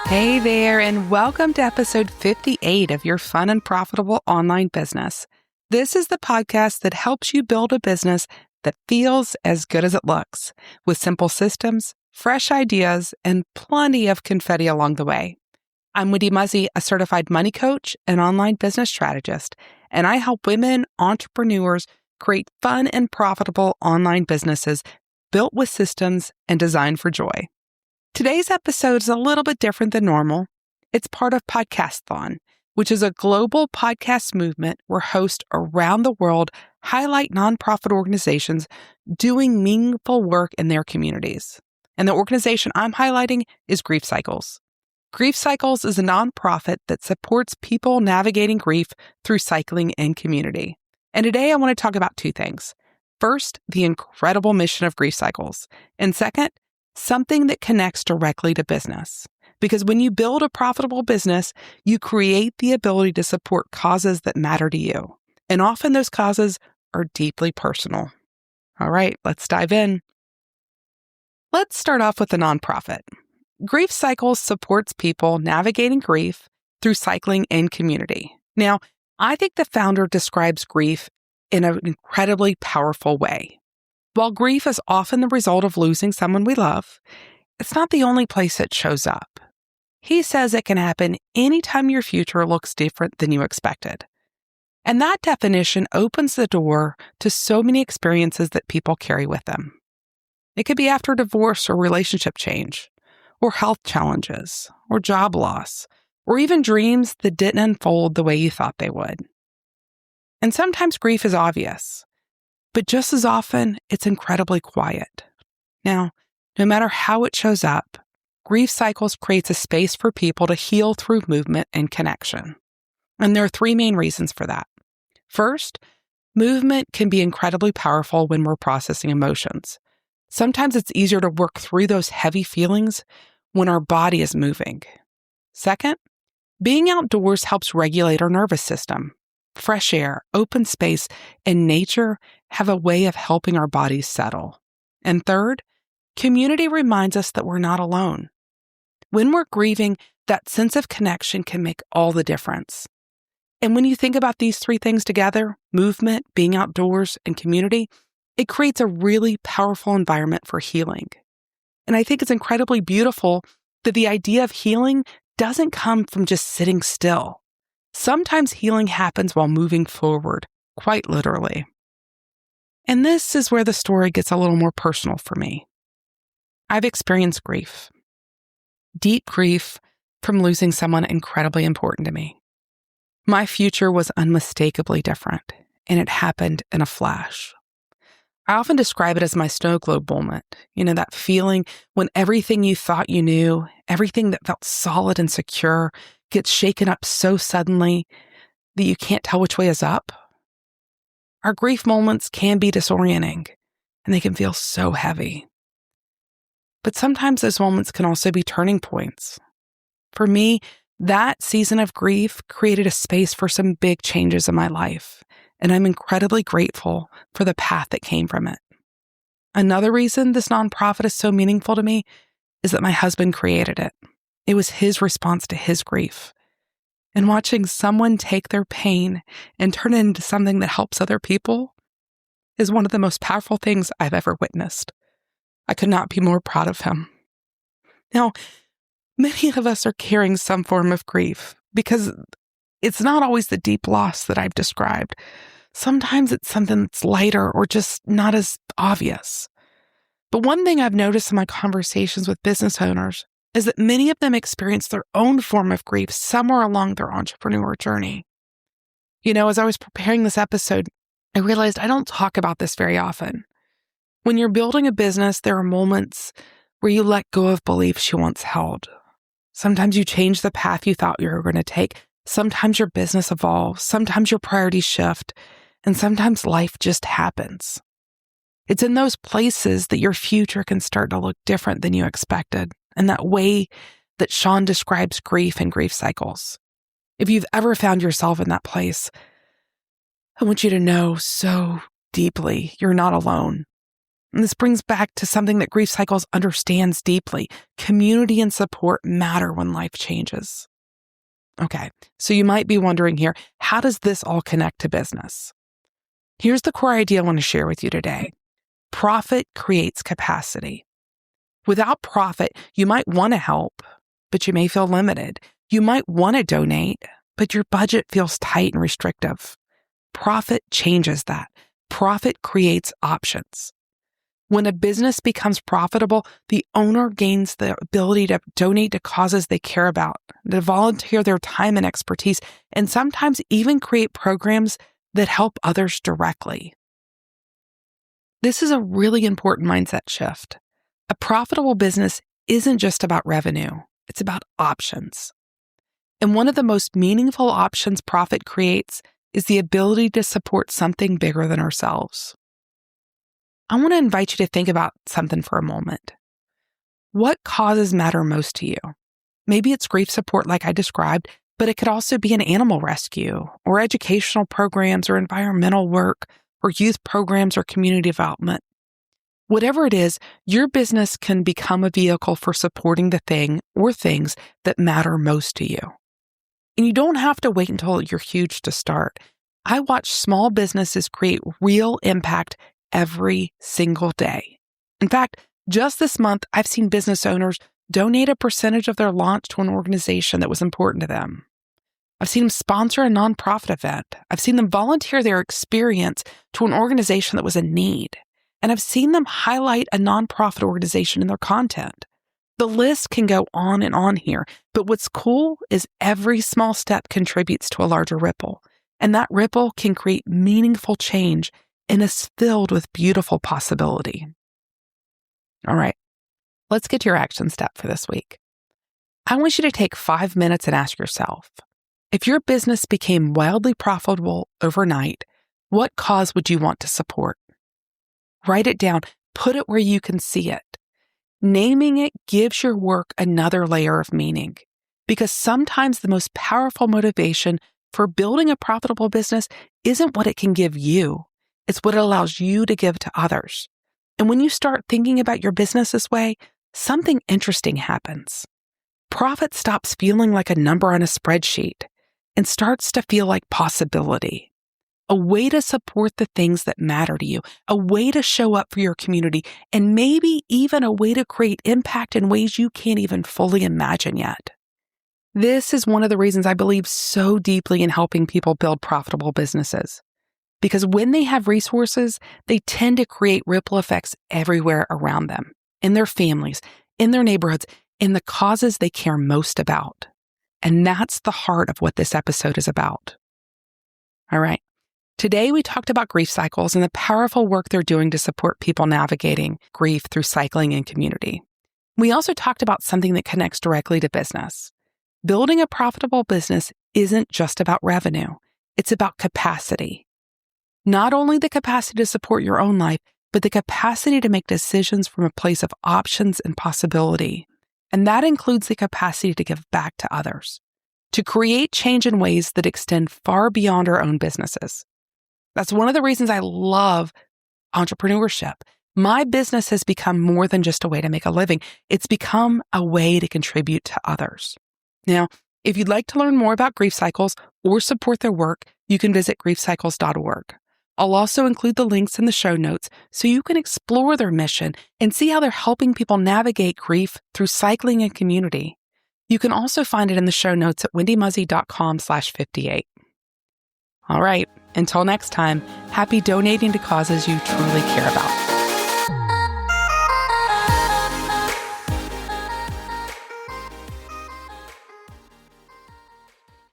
Hey there, and welcome to episode 58 of your fun and profitable online business. This is the podcast that helps you build a business that feels as good as it looks, with simple systems, fresh ideas, and plenty of confetti along the way. I'm Wendy, a certified money coach and online business strategist, and I help women entrepreneurs create fun and profitable online businesses built with systems and designed for joy. Today's episode is a little bit different than normal. It's part of Podcasthon, which is a global podcast movement where hosts around the world highlight nonprofit organizations doing meaningful work in their communities. And the organization I'm highlighting is Grief Cycles. Grief Cycles is a nonprofit that supports people navigating grief through cycling and community. And today I want to talk about two things. First, the incredible mission of Grief Cycles. And second, something that connects directly to business. Because when you build a profitable business, you create the ability to support causes that matter to you. And often those causes are deeply personal. All right, let's dive in. Let's start off with the nonprofit. Grief Cycles supports people navigating grief through cycling and community. Now, I think the founder describes grief in an incredibly powerful way. While grief is often the result of losing someone we love, it's not the only place it shows up. He says it can happen anytime your future looks different than you expected. And that definition opens the door to so many experiences that people carry with them. It could be after divorce or relationship change, or health challenges, or job loss, or even dreams that didn't unfold the way you thought they would. And sometimes grief is obvious. But just as often, it's incredibly quiet. Now, no matter how it shows up, Grief Cycles creates a space for people to heal through movement and connection. And there are three main reasons for that. First, movement can be incredibly powerful when we're processing emotions. Sometimes it's easier to work through those heavy feelings when our body is moving. Second, being outdoors helps regulate our nervous system. Fresh air, open space, and nature have a way of helping our bodies settle. And third, community reminds us that we're not alone. When we're grieving, that sense of connection can make all the difference. And when you think about these three things together, movement, being outdoors, and community, it creates a really powerful environment for healing. And I think it's incredibly beautiful that the idea of healing doesn't come from just sitting still. Sometimes healing happens while moving forward, quite literally. And this is where the story gets a little more personal for me. I've experienced grief. Deep grief from losing someone incredibly important to me. My future was unmistakably different, and it happened in a flash. I often describe it as my snow globe moment. That feeling when everything you thought you knew, everything that felt solid and secure, gets shaken up so suddenly that you can't tell which way is up. Our grief moments can be disorienting, and they can feel so heavy. But sometimes those moments can also be turning points. For me, that season of grief created a space for some big changes in my life, and I'm incredibly grateful for the path that came from it. Another reason this nonprofit is so meaningful to me is that my husband created it. It was his response to his grief. And watching someone take their pain and turn it into something that helps other people is one of the most powerful things I've ever witnessed. I could not be more proud of him. Now, many of us are carrying some form of grief because it's not always the deep loss that I've described. Sometimes it's something that's lighter or just not as obvious. But one thing I've noticed in my conversations with business owners is that many of them experience their own form of grief somewhere along their entrepreneur journey. As I was preparing this episode, I realized I don't talk about this very often. When you're building a business, there are moments where you let go of beliefs you once held. Sometimes you change the path you thought you were going to take. Sometimes your business evolves. Sometimes your priorities shift. And sometimes life just happens. It's in those places that your future can start to look different than you expected. And that way that Sean describes grief and grief cycles. If you've ever found yourself in that place, I want you to know so deeply you're not alone. And this brings back to something that Grief Cycles understands deeply. Community and support matter when life changes. Okay, so you might be wondering here, how does this all connect to business? Here's the core idea I want to share with you today. Profit creates capacity. Without profit, you might want to help, but you may feel limited. You might want to donate, but your budget feels tight and restrictive. Profit changes that. Profit creates options. When a business becomes profitable, the owner gains the ability to donate to causes they care about, to volunteer their time and expertise, and sometimes even create programs that help others directly. This is a really important mindset shift. A profitable business isn't just about revenue, it's about options. And one of the most meaningful options profit creates is the ability to support something bigger than ourselves. I want to invite you to think about something for a moment. What causes matter most to you? Maybe it's grief support like I described, but it could also be an animal rescue or educational programs or environmental work or youth programs or community development. Whatever it is, your business can become a vehicle for supporting the thing or things that matter most to you. And you don't have to wait until you're huge to start. I watch small businesses create real impact every single day. In fact, just this month, I've seen business owners donate a percentage of their launch to an organization that was important to them. I've seen them sponsor a nonprofit event. I've seen them volunteer their experience to an organization that was in need. And I've seen them highlight a nonprofit organization in their content. The list can go on and on here, but what's cool is every small step contributes to a larger ripple, and that ripple can create meaningful change and is filled with beautiful possibility. All right, let's get to your action step for this week. I want you to take 5 minutes and ask yourself, if your business became wildly profitable overnight, what cause would you want to support? Write it down, put it where you can see it. Naming it gives your work another layer of meaning, because sometimes the most powerful motivation for building a profitable business isn't what it can give you, it's what it allows you to give to others. And when you start thinking about your business this way, something interesting happens. Profit stops feeling like a number on a spreadsheet and starts to feel like possibility. A way to support the things that matter to you, a way to show up for your community, and maybe even a way to create impact in ways you can't even fully imagine yet. This is one of the reasons I believe so deeply in helping people build profitable businesses. Because when they have resources, they tend to create ripple effects everywhere around them, in their families, in their neighborhoods, in the causes they care most about. And that's the heart of what this episode is about. All right. Today, we talked about grief cycles and the powerful work they're doing to support people navigating grief through cycling and community. We also talked about something that connects directly to business. Building a profitable business isn't just about revenue. It's about capacity. Not only the capacity to support your own life, but the capacity to make decisions from a place of options and possibility. And that includes the capacity to give back to others, to create change in ways that extend far beyond our own businesses. That's one of the reasons I love entrepreneurship. My business has become more than just a way to make a living. It's become a way to contribute to others. Now, if you'd like to learn more about grief cycles or support their work, you can visit griefcycles.org. I'll also include the links in the show notes so you can explore their mission and see how they're helping people navigate grief through cycling and community. You can also find it in the show notes at wendymuzzy.com/58. All right, until next time, happy donating to causes you truly care about.